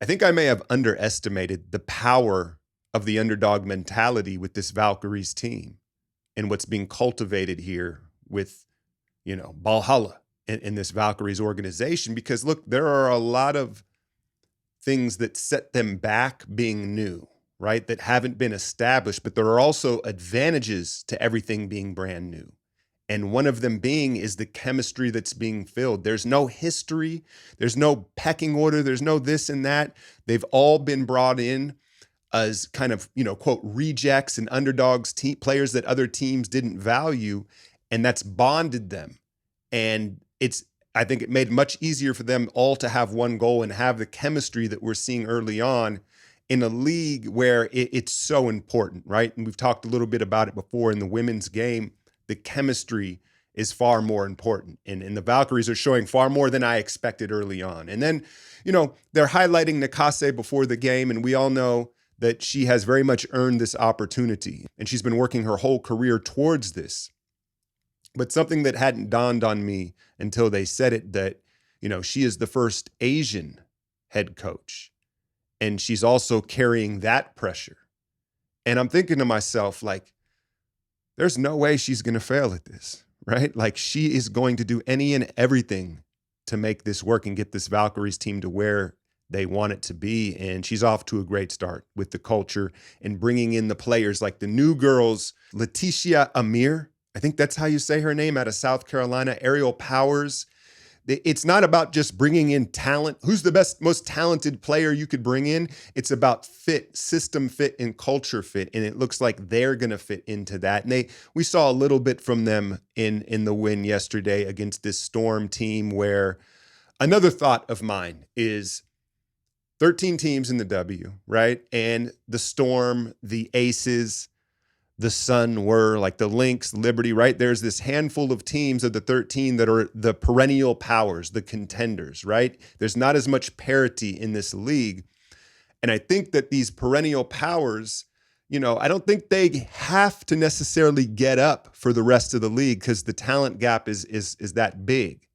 I think I may have underestimated the power of the underdog mentality with this Valkyries team and what's being cultivated here with, Valhalla in this Valkyries organization. Because look, there are a lot of things that set them back being new, right? That haven't been established, but there are also advantages to everything being brand new. And one of them being is the chemistry that's being filled. There's no history, there's no pecking order, there's no this and that. They've all been brought in as kind of, quote, rejects and underdogs, players that other teams didn't value. And that's bonded them. And I think it made it much easier for them all to have one goal and have the chemistry that we're seeing early on in a league where it's so important, right? And we've talked a little bit about it before in the women's game. The chemistry is far more important. And the Valkyries are showing far more than I expected early on. And then, they're highlighting Nakase before the game, and we all know that she has very much earned this opportunity. And she's been working her whole career towards this. But something that hadn't dawned on me until they said it, that, she is the first Asian head coach. And she's also carrying that pressure. And I'm thinking to myself, like, there's no way she's going to fail at this, right? Like, she is going to do any and everything to make this work and get this Valkyries team to where they want it to be. And she's off to a great start with the culture and bringing in the players like the new girls, Leticia Amir. I think that's how you say her name, out of South Carolina, Aerial Powers. It's not about just bringing in talent. Who's the best, most talented player you could bring in? It's about fit, system fit, and culture fit. And it looks like they're going to fit into that. And we saw a little bit from them in the win yesterday against this Storm team, where another thought of mine is 13 teams in the W, right? And the Storm, the Aces, the Sun were like the Lynx, Liberty, right? There's this handful of teams of the 13 that are the perennial powers, the contenders, right? There's not as much parity in this league. And I think that these perennial powers, I don't think they have to necessarily get up for the rest of the league because the talent gap is that big.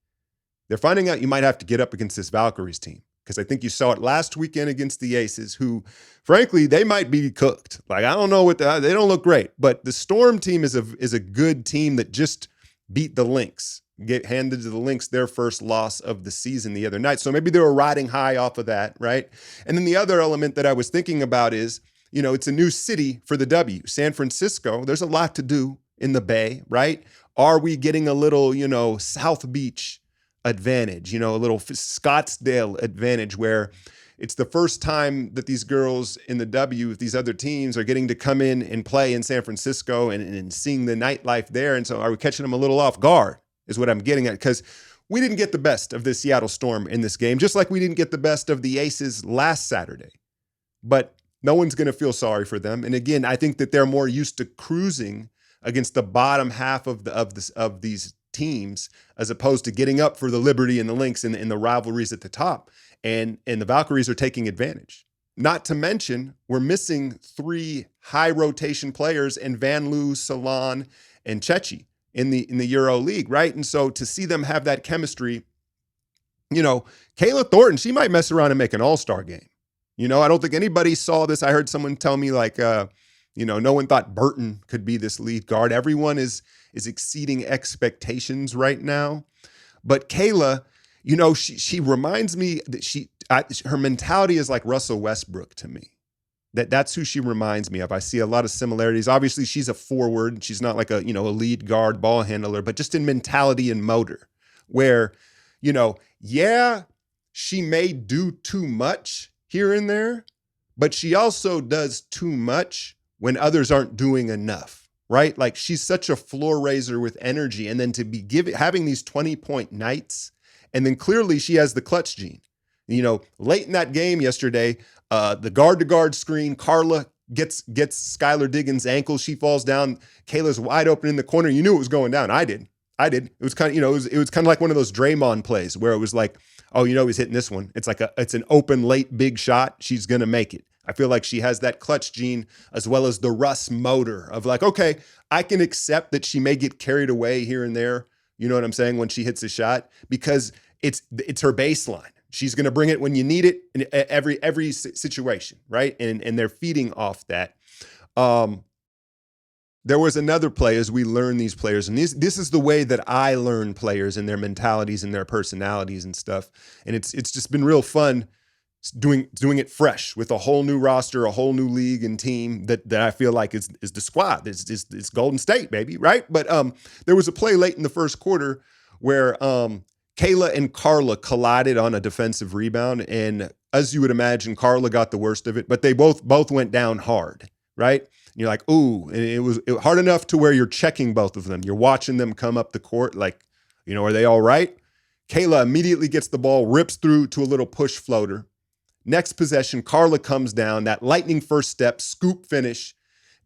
They're finding out you might have to get up against this Valkyries team. Because I think you saw it last weekend against the Aces, who, frankly, they might be cooked. Like, I don't know they don't look great. But the Storm team is a good team that just beat the Lynx, get handed to the Lynx their first loss of the season the other night. So maybe they were riding high off of that, right? And then the other element that I was thinking about is, it's a new city for the W. San Francisco, there's a lot to do in the Bay, right? Are we getting a little, South Beach advantage, a little Scottsdale advantage, where it's the first time that these girls in the W, these other teams, are getting to come in and play in San Francisco and seeing the nightlife there. And so are we catching them a little off guard is what I'm getting at, because we didn't get the best of the Seattle Storm in this game, just like we didn't get the best of the Aces last Saturday. But no one's going to feel sorry for them. And again, I think that they're more used to cruising against the bottom half of these teams, as opposed to getting up for the Liberty and the Lynx and the rivalries at the top. And the Valkyries are taking advantage. Not to mention, we're missing 3 high rotation players in Van Loo, Salon, and Chechi in the Euro League, right? And so to see them have that chemistry, Kayla Thornton, she might mess around and make an all-star game. I don't think anybody saw this. I heard someone tell me no one thought Burton could be this lead guard. Everyone is exceeding expectations right now. But Kayla, she reminds me that her mentality is like Russell Westbrook to me. That's who she reminds me of. I see a lot of similarities. Obviously, she's a forward. She's not like a lead guard ball handler, but just in mentality and motor, where, she may do too much here and there, but she also does too much when others aren't doing enough, right? Like, she's such a floor raiser with energy. And then to be having these 20-point nights, and then clearly she has the clutch gene. Late in that game yesterday, the guard-to-guard screen, Carla gets Skylar Diggins' ankle. She falls down. Kayla's wide open in the corner. You knew it was going down. I did. It was kind of, it was kind of like one of those Draymond plays where it was like, oh, he's hitting this one. It's like it's an open late big shot. She's going to make it. I feel like she has that clutch gene as well as the Russ motor of like, okay, I can accept that she may get carried away here and there. You know what I'm saying? When she hits a shot, because it's her baseline. She's going to bring it when you need it in every situation, right? And they're feeding off that. There was another play as we learn these players, and this is the way that I learn players and their mentalities and their personalities and stuff. And it's just been real fun doing it fresh with a whole new roster, a whole new league and team that I feel like is the squad. It's Golden State, baby, right? But there was a play late in the first quarter where Kayla and Carla collided on a defensive rebound, and as you would imagine, Carla got the worst of it, but they both went down hard, right? And you're like, ooh, and it was hard enough to where you're checking both of them. You're watching them come up the court, like, are they all right? Kayla immediately gets the ball, rips through to a little push floater. Next possession, Carla comes down, that lightning first step, scoop finish.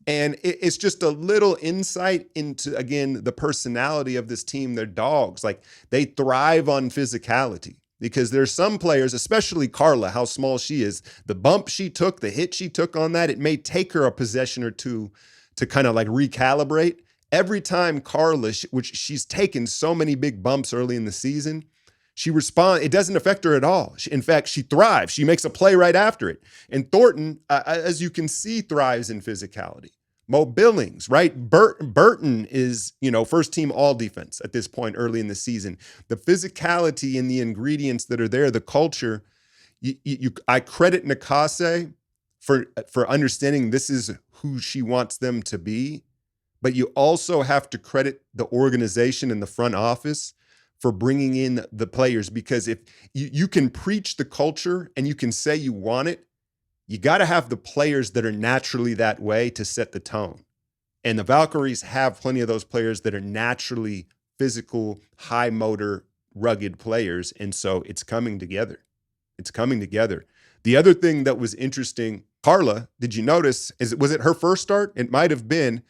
And it's just a little insight into, again, the personality of this team. They're dogs. Like, they thrive on physicality because there's some players, especially Carla, how small she is, the bump she took, the hit she took on that, it may take her a possession or two to kind of like recalibrate. Every time Carla, which she's taken so many big bumps early in the season, she responds. It doesn't affect her at all. In fact, she thrives. She makes a play right after it. And Thornton, as you can see, thrives in physicality. Mo Billings, right? Burton is, first team all defense at this point early in the season. The physicality and the ingredients that are there, the culture. I credit Nakase for understanding this is who she wants them to be, but you also have to credit the organization and the front office for bringing in the players, because if you can preach the culture and you can say you want it, you got to have the players that are naturally that way to set the tone. And the Valkyries have plenty of those players that are naturally physical, high motor, rugged players. And so it's coming together. It's coming together. The other thing that was interesting, Carla, did you notice, was it her first start? It might have been.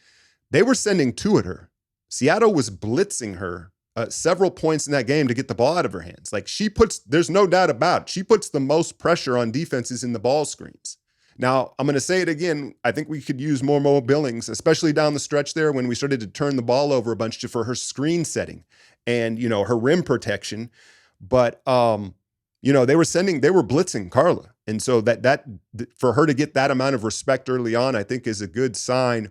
They were sending two at her. Seattle was blitzing her several points in that game to get the ball out of her hands. Like, there's no doubt about it, she puts the most pressure on defenses in the ball screens. Now, I'm going to say it again. I think we could use more Mo Billings, especially down the stretch there when we started to turn the ball over a bunch for her screen setting and, her rim protection. But, they were blitzing Carla. And so that for her to get that amount of respect early on, I think is a good sign.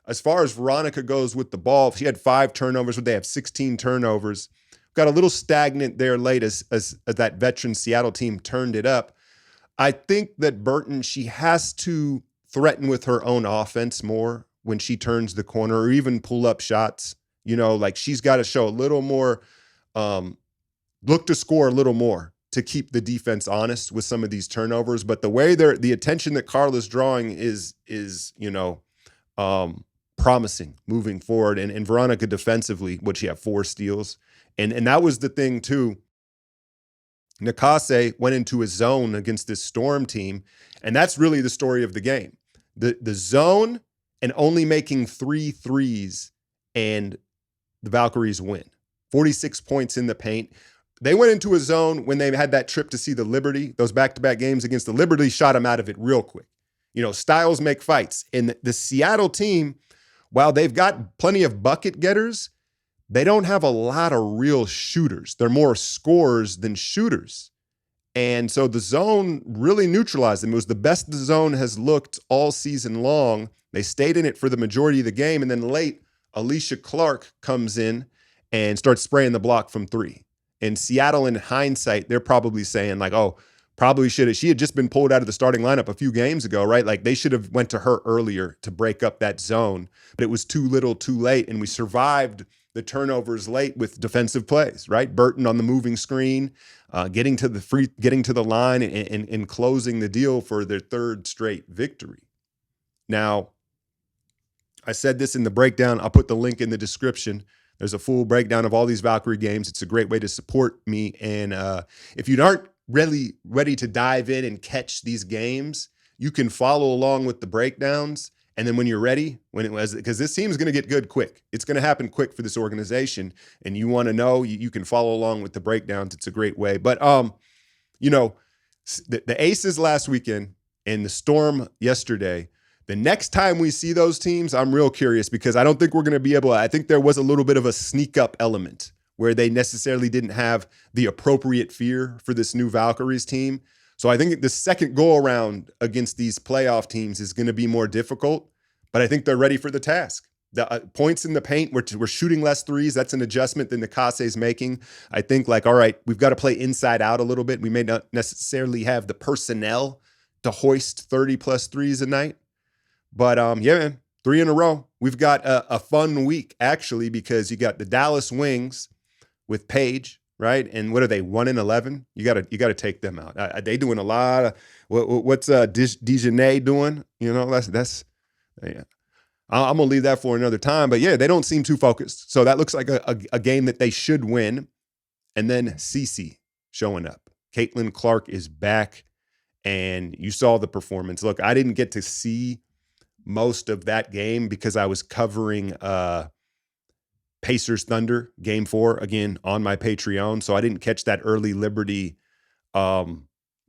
As far as Veronica goes with the ball, she had 5 turnovers, but they have 16 turnovers. Got a little stagnant there late as that veteran Seattle team turned it up. I think that Burton, she has to threaten with her own offense more when she turns the corner or even pull up shots. Like, she's got to show a little more, look to score a little more to keep the defense honest with some of these turnovers. But the way the attention that Carla's drawing is promising moving forward. And Veronica defensively, she have 4 steals. And that was the thing too. Nakase went into a zone against this Storm team, and that's really the story of the game. The zone and only making 3 threes, and the Valkyries win. 46 points in the paint. They went into a zone when they had that trip to see the Liberty, those back-to-back games against the Liberty, shot them out of it real quick. Styles make fights. And the Seattle team, while they've got plenty of bucket getters, they don't have a lot of real shooters. They're more scorers than shooters. And so the zone really neutralized them. It was the best the zone has looked all season long. They stayed in it for the majority of the game. And then late, Alicia Clark comes in and starts spraying the block from 3. And Seattle, in hindsight, they're probably saying like, oh, probably should have. She had just been pulled out of the starting lineup a few games ago, right? Like, they should have went to her earlier to break up that zone, but it was too little, too late, and we survived the turnovers late with defensive plays, right? Burton on the moving screen, getting to the line and closing the deal for their 3rd straight victory. Now, I said this in the breakdown. I'll put the link in the description. There's a full breakdown of all these Valkyrie games. It's a great way to support me. And if you aren't really ready to dive in and catch these games, you can follow along with the breakdowns. And then when you're ready, because this team is going to get good quick. It's going to happen quick for this organization. And you want to know, you can follow along with the breakdowns. It's a great way. But, the Aces last weekend and the Storm yesterday, the next time we see those teams, I'm real curious because I don't think we're going to be able to. I think there was a little bit of a sneak up element where they necessarily didn't have the appropriate fear for this new Valkyries team. So I think the second go around against these playoff teams is going to be more difficult, but I think they're ready for the task. The points in the paint, we're shooting less threes. That's an adjustment that Nakase is making. I think like, all right, we've got to play inside out a little bit. We may not necessarily have the personnel to hoist 30 plus threes a night. But yeah, man, 3 in a row. We've got a fun week, actually, because you got the Dallas Wings with Paige, right? And what are they, 1-11? You gotta take them out. They doing a lot of, what's Dijonay doing? You know, that's yeah. I'm going to leave that for another time. But yeah, they don't seem too focused. So that looks like a game that they should win. And then Cece showing up. Caitlin Clark is back. And you saw the performance. Look, I didn't get to see most of that game because I was covering Pacers Thunder game 4, again, on my Patreon. So I didn't catch that early Liberty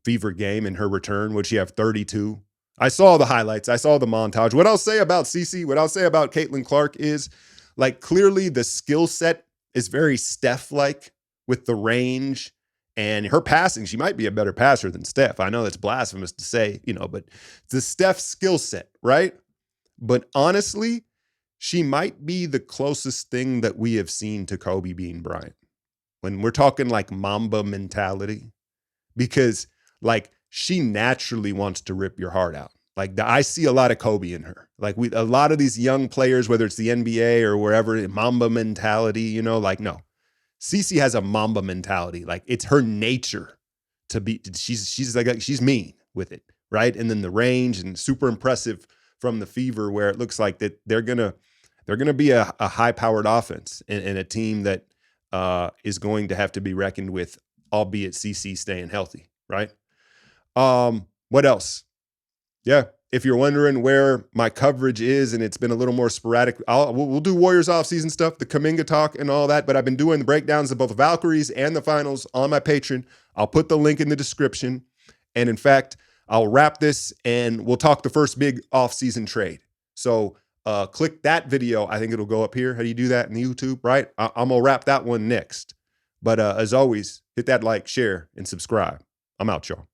Fever game in her return, which she have 32. I saw the highlights. I saw the montage. What I'll say about Cece, what I'll say about Caitlin Clark is, like, clearly the skill set is very Steph-like with the range and her passing. She might be a better passer than Steph. I know that's blasphemous to say, you know, but the Steph skill set, right? But honestly, she might be the closest thing that we have seen to Kobe Bean Bryant. When we're talking like Mamba mentality, because like, she naturally wants to rip your heart out. Like I see a lot of Kobe in her. Like a lot of these young players, whether it's the NBA or wherever, Mamba mentality, you know, like no. Cece has a Mamba mentality. Like it's her nature to be, she's mean with it, right? And then the range and super impressive from the Fever, where it looks like that they're gonna be a high-powered offense and a team that is going to have to be reckoned with, albeit Cece staying healthy, right? What else? Yeah, if you're wondering where my coverage is and it's been a little more sporadic, we'll do Warriors offseason stuff, the Kuminga talk and all that, but I've been doing the breakdowns of both the Valkyries and the finals on my Patreon. I'll put the link in the description. And in fact, I'll wrap this and we'll talk the first big offseason trade. So click that video. I think it'll go up here. How do you do that in the YouTube, right? I'm going to wrap that one next. But as always, hit that like, share, and subscribe. I'm out, y'all.